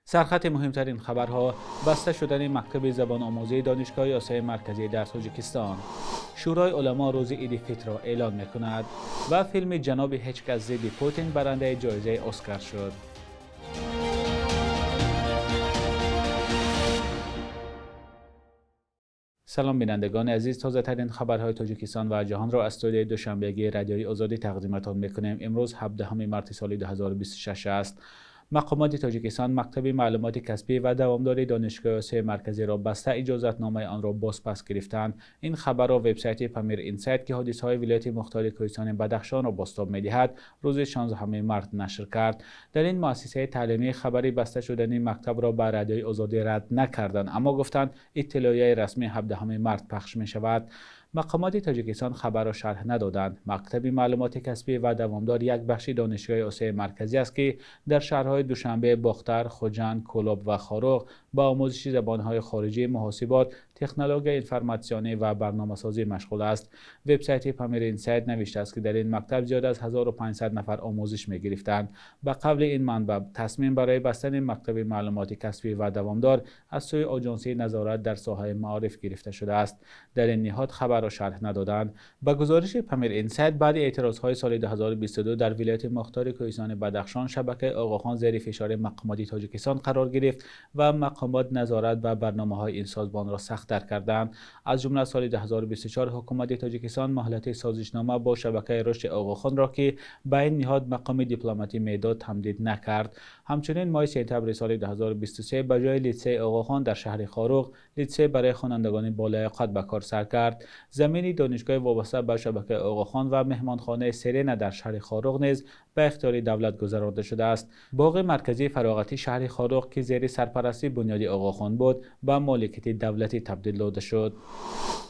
سرخط مهمترین خبرها: بسته شدن مکتب زبان آموزی دانشگاه آسیای مرکزی در تاجیکستان، شورای علما روز عید فطر را اعلان می‌کند و فیلم جناب هیچکس ضد پوتین برنده جایزه اسکار شد. سلام بینندگان عزیز، تازه ترین خبرهای تاجیکستان و جهان را از استودیوی دوشنبهگی رادیوی آزادی تقدیمتان می‌کنیم. امروز 17 مارس سال 2026 است. مقامات تاجیکستان مکتب معلومات کسبی و دوامداری دانشگاه آسیای مرکزی را بسته اجازتنامه آن را بازپس گرفتند. این خبر را وبسایت پامیر اینسایت که حادثه‌های ولایت مختار کوهستان بدخشان را بازتاب می‌دهد روز 16 مارس نشر کرد. در این مؤسسه تعلیمی خبری بسته شدن مکتب را به رادیوی آزادی رد نکردند، اما گفتند اطلاعیه رسمی 17 مارس پخش می‌شود. مقامات تاجیکستان خبر را شرح ندادند. مکتب معلومات کسبی و دوامدار یک بخش دانشگاه آسیای مرکزی است که در شهرهای دوشنبه، باختر، خوجند، کولاب و خاروق با آموزش زبانهای خارجی، محاسبات، تکنولوژی اینفرماسیونی و برنامه‌سازی مشغول است. وبسایت پامیر اینسایت نوشته است که در این مکتب زیاد از 1500 نفر آموزش می‌گرفتند. به قبل این منبع تصمیم برای بستن مکتب معلومات کسبی و دوامدار از سوی آژانسی نظارت در ساحه معارف گرفته شده است. در این نهاد خبر را شرح ندادند. به گزارش پامیر اینسایت، بعد اعتراض‌های سال 2022 در ولایت مختار کوهستان بدخشان، شبکه آقاخان زیر فشار مقامات تاجیکستان قرار گرفت و مقامات نظارت و برنامه‌های این سازمان را سخت‌تر کردند. از جمله سال 2024 حکومت تاجیکستان مهلت سازشنامه با شبکه رشد آقاخان را که به این نهاد مقام دیپلماتی میداد تمدید نکرد. همچنین ماه سپتامبر سال 2023 به جای لیسه آقاخان در شهر خاروق، لیسه برای خوانندگان بالیاقت به کار سر کرد. زمین دانشگاه وابسته به شبکه آقاخان و مهمانخانه سرنا در شهر خاروق نیز به اختیار دولت گذرانده شده است. باغ مرکزی فراغتی شهر خاروق که زیر سرپرستی بنیادی آقاخان بود، به مالکیت دولتی تبدیل داده شد.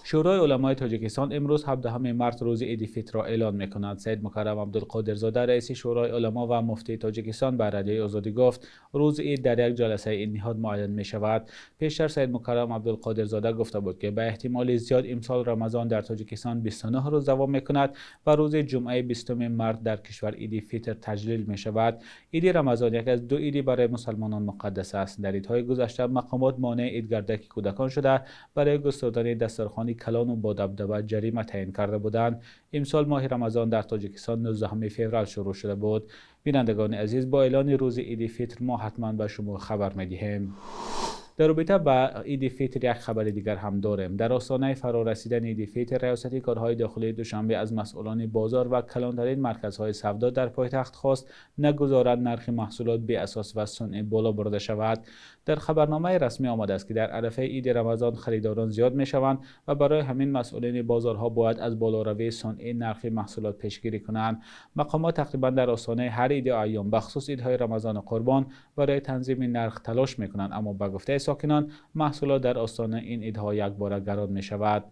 شورای علمای تاجیکستان امروز 17 مارس روز عید فطر را اعلان می‌کند. سید مکرم عبدالقادرزاده رئیس شورای علما و مفتی تاجیکستان به رادیوی آزادی گفت روز عید در یک جلسه این نهاد معین می‌شود. پیشتر سید مکرم عبدالقادرزاده گفته بود که به احتمال زیاد امسال رمضان در تاجیکستان 29 روز دوام می‌کند و روز جمعه 20 مارس در کشور عید فطر تجلیل می‌شود. عید رمضان یک از دو عید برای مسلمانان مقدس است. در عیدهای گذشته مقامات مانع عیدگردک کودکان شده برای گستردن دسترخوان کلان و با دبدبه جریمه تعیین کرده بودند. امسال ماه رمضان در تاجیکستان 19 فوریه شروع شده بود. بینندگان عزیز، با اعلان روز عید فطر ما حتما به شما خبر می‌دهیم. در رابطه با عید فطر یک خبر دیگر هم داریم. در آستانه فرارسیدن عید فطر، ریاست کارهای داخلی دوشنبه از مسئولان بازار و کلانترین مرکزهای سودا در پایتخت خواست نگذارند نرخ محصولات بی اساس و صنعی بالا برده شود. در خبرنامه رسمی آمده است که در عرفه عید رمضان خریداران زیاد می‌شوند و برای همین مسئولین بازارها باید از بالاروی صنعی نرخ محصولات پیشگیری کنند. مقامات تقریبا در آستانه هر عید ایام، بخصوص عیدهای رمضان و قربان، برای تنظیم نرخ تلاش می‌کنند، اما به گفته ساکنان محصولات در آستانه این عیدها یک بار گران می شود.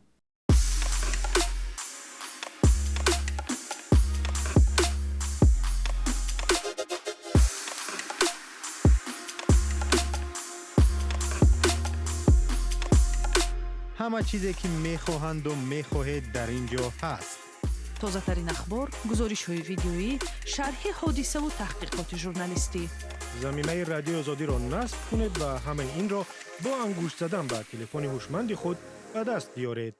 همه چیزی که میخواهند و میخواهید در اینجا هست. تازه ترین اخبار، گزارش های ویدیویی، شرح حادثه و تحقیقات ژورنالیستی. زمینه رادیو آزادی را نصب کنید و همه این را با انگشت زدن به تلفن هوشمند خود به دست بیارید.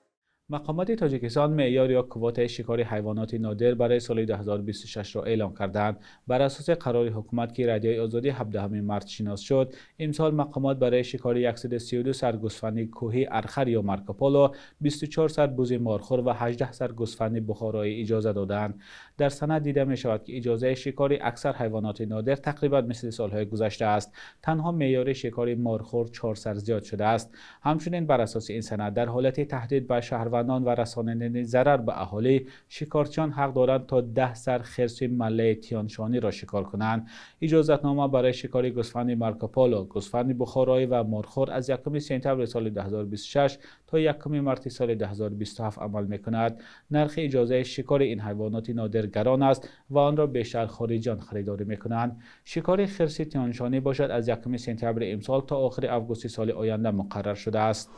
مقامات تاجیکستان معیار یا کوتا شکار حیوانات نادر برای سال 2026 را اعلام کردند. بر اساس قرار حکومت که رادیوی آزادی 17 مارس شناس شد، امسال مقامات برای شکار 132 سر گوسفند کوهی ارخر یا مارکوپولو، 24 سر بز مارخور و 18 سر گوسفند بخارایی اجازه دادند. در سند دیده می شود که اجازه شکار اکثر حیوانات نادر تقریبا مثل سالهای گذشته است. تنها معیار شکار مارخور 4 سر زیاد شده است. همچنین بر اساس این سند در حالت تهدید به شهروندان و رسانیدن ضرر به اهالی، شکارچیان حق دارند تا 10 سر خرس مله تیانشانی را شکار کنند. اجازتنامه برای شکار گوسفند مارکوپولو، گوسفند بخارایی و مارخور از 1 سپتامبر سال 2026 تا 1 مارس سال 2027 عمل می‌کند. نرخ اجازه شکار این حیوانات نادر گران است و آن را بیشتر خارجیان خریداری می‌کنند. شکار خرس تیانشانی باشد از 1 سپتامبر امسال تا آخر آگوست سال آینده مقرر شده است.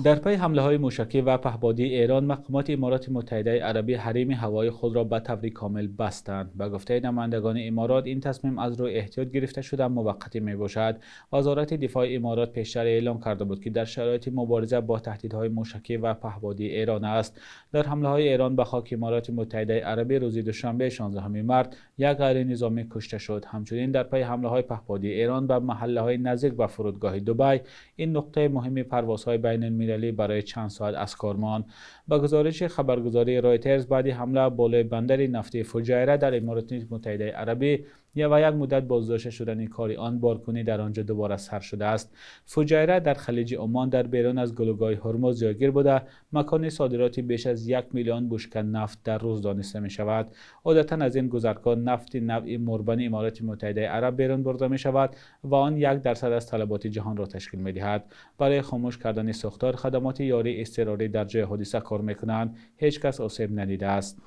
در پی حمله‌های موشکی و پهپاد پهپادی ایران، مقامات امارات متحده عربی حریم هوایی خود را به طور کامل بستند. به گفته نمایندگان امارات، این تصمیم از روی احتیاط گرفته شده موقتی میباشد. وزارت دفاع امارات پیشتر اعلام کرده بود که در شرایط مبارزه با تهدیدهای موشکی و پهپادی ایران است. در حمله‌های ایران به خاک امارات متحده عربی روز دوشنبه 16 مارس یک غیر نظامی کشته شد. همچنین در پی حمله‌های پهپادی ایران به محله‌های نزدیک به فرودگاه دبی، این نقطه مهم پروازهای بین المللی برای چند ساعت از کار ماند. با گزارش خبرگزاری رایترز، بعد حمله بالای بندر نفتی فجایره در امارات متحده عربی و یک مدت بازداشته شدن کاری آن، بارگونی در آنجا دوباره سر شده است. فجایره در خلیج عمان در بیرون از گلوگاه هرمز جایگیر بوده، مکان صادراتی بیش از 1 میلیون بشکه نفت در روز دانسته می شود. عادتا از این گذرگاه نفت نوعی مربن امارات متحده عرب بیرون برده می شود و آن 1% از طلبات جهان را تشکیل می دهد. برای خاموش کردن ساختار، خدمات یاری اضطراری در جای حادثه کار می کنند. هیچ کس آسیب ندیده است.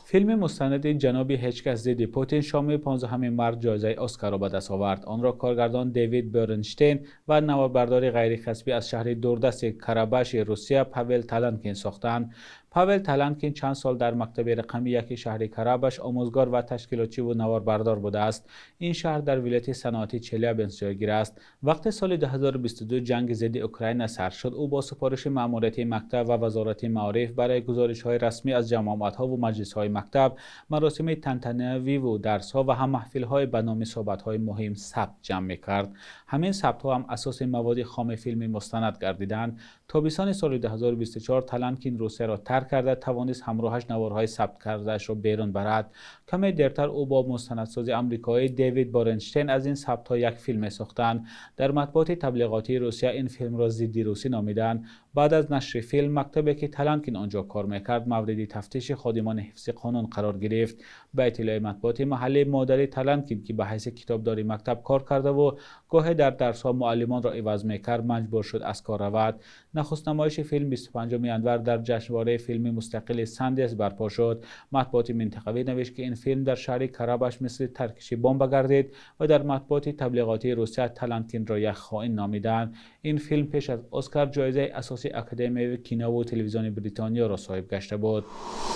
فیلم مستند جناب هیچکس ضد پوتین شام 15 مارس جایزه اسکار را به دست آورد. آن را کارگردان دیوید برنشتین و نواربردار غیر کسبی از شهر دوردست کراباش روسیه پاول تالانکین ساختند. پاول تالانکین چند سال در مکتب رقمی 1 شهر کراباش آموزگار و تشکیلاتچی و نواربردار بوده است. این شهر در ولایت صنعتی چلیابینسک جایگیر است. وقتی سال 2022 جنگ ضد اوکراین سر شد، او با سفارش ماموریت مکتب و وزارت معارف برای گزارش‌های رسمی از جماعت‌ها و مجلس‌های مکتب، مراسم تنتنوی و درس‌ها و هم محفل‌های به نام صحبت‌های مهم ثبت جمع می‌کرد. همین ثبت‌ها هم اساس مواد خام فیلم مستند گردیدند. تابستان سال 2024 تالانکین روسیه را ترک کرده توانست همراهش نوارهای ثبت کرده‌اش را بیرون برد. کمی دیرتر او با مستندساز آمریکایی دیوید برنشتین از این ثبت‌ها یک فیلم ساختند. در مطبوعات تبلیغاتی روسیه این فیلم را ضد روسی نامیدند. بعد از نشر فیلم، مکتبی که تالانکین آنجا کار می‌کرد مورد تفتیش خادمان حفظ قانون قرار گرفت. به اطلاع مطبوعات محلی، مادر تالانکین که به حیث کتابدار مکتب کار کرده و گاهی در درس‌ها معلمان را عوض می‌کرد، مجبور شد از کار رود. نخست نمایش فیلم 25 انور در جشنواره فیلم مستقل سندنس برپا شد. مطبوعات منطقوی نوشت که این فیلم در شهر کراباش مثل ترکشی بمب گردید و در مطبوعات تبلیغاتی روسیه تالانکین را یک خائن نامیدند. این فیلم پیش از اسکار جایزه اساسی اکادمی کینو و تلویزیون بریتانیا را صاحب گشته بود.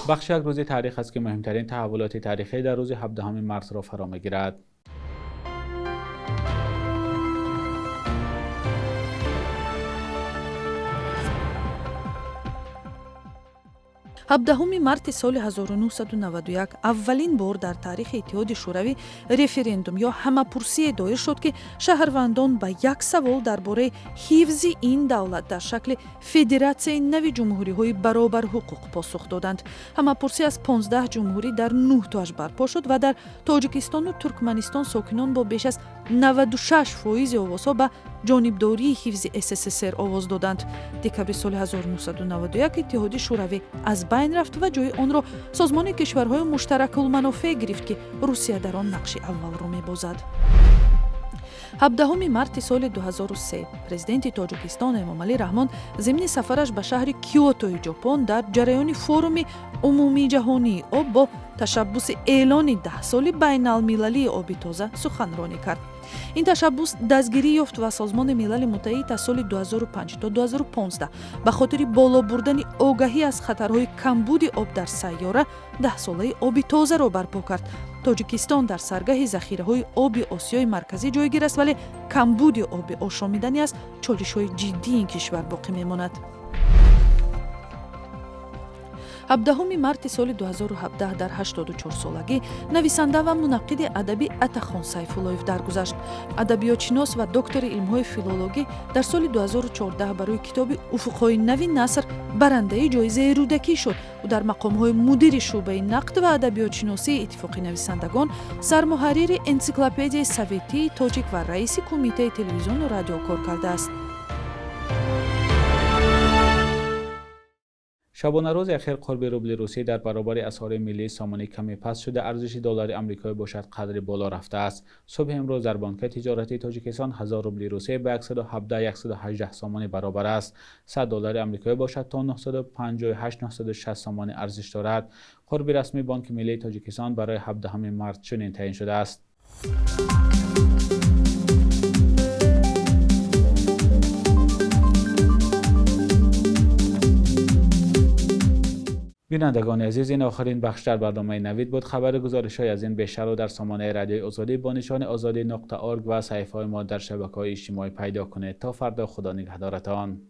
بخش یک روز تاریخ است که مهمترین تحولات تاریخی در روز 17 مارس را فرا می‌گیرد. 17 марти соли 1991 аввалин бор дар таърихи иттиҳоди шӯравӣ референдум ё ҳамапурсие доир шуд, ки шаҳрвандон ба як савол дар бораи ҳифзи ин давлат дар шакли федератсияи нави ҷумҳуриҳои баробарҳуқуқ посух доданд. Ҳамапурсӣ аз 15 ҷумҳурӣ дар 9 тоаш барпо шуд ва дар Тоҷикистону Туркманистон сокинон бо беш аз 96% овозҳо ба ҷонибдории ҳифзи СССР овоз доданд. Декабри соли 1991 иттиҳоди шӯравӣ аз байн рафт ва ҷои онро созмони кишварҳои муштаракулманофеъ гирифт, ки Русия дар он нақши аввалро мебозад. 17 марти соли 2003 президенти Тоҷикистон Эмомалӣ Раҳмон зимни сафараш ба шаҳри Киотои Ҷопон дар ҷараёни форуми умумии ҷаҳонии об бо ташаббуси эълони 10 соли байналмилалии оби тоза суханронӣ кард. ин ташаббус дастгирӣ ёфт ва Созмони Милали Муттаҳид аз соли 2005 то 2015 ба хотири боло бурдани огаҳӣ аз хатарҳои камбуди об дар сайёра 10-солаи оби тозаро барпо кард. Тоҷикистон дар саргаҳи захираҳои оби Осиёи марказӣ ҷойгир аст, вале камбуди оби ошомиданӣ аз чолишҳои ҷиддии ин кишвар боқӣ мемонад. 17 марти соли 2017 дар 84-солагӣ нависанда ва мунаққиди адабӣ Атахон Сайфуллоев даргузашт. Адабиётшинос ва доктори илмҳои филологӣ дар соли 2014 барои китоби Уфуқҳои нави наср барандаи ҷоизаи рӯдакӣ шуд. ӯ дар мақомҳои мудири шӯъбаи нақд ва адабиётшиносии иттифоқи нависандагон, сармуҳаррири энциклопедияи Советии Тоҷик ва раиси кумитаи телевизиону радио кор кардааст. شبانه روز اخیر قرب روبل روسی در برابر اسعار ملی سامانه کمی پست شده، ارزش دلار آمریکایی باشد قدر بالا رفته است. صبح امروز در بانک تجارتی تاجیکستان 1000 روبل روسی به 117-118 سامانه برابر است. 100 دلار آمریکایی باشد تا 958-960 سامانه ارزش دارد. قرب رسمی بانک ملی تاجیکستان برای 17 مارس چنین تعیین شده است. بینندگان عزیز، این آخرین بخش در برنامه نوید بود. خبر گزارش‌های از این بیشتر رو در سامانه رادیوی آزادی با نشان azadi.org و صفحه‌های ما در شبکه‌های اجتماعی پیدا کنید. تا فردا، خدا نگهدارتان.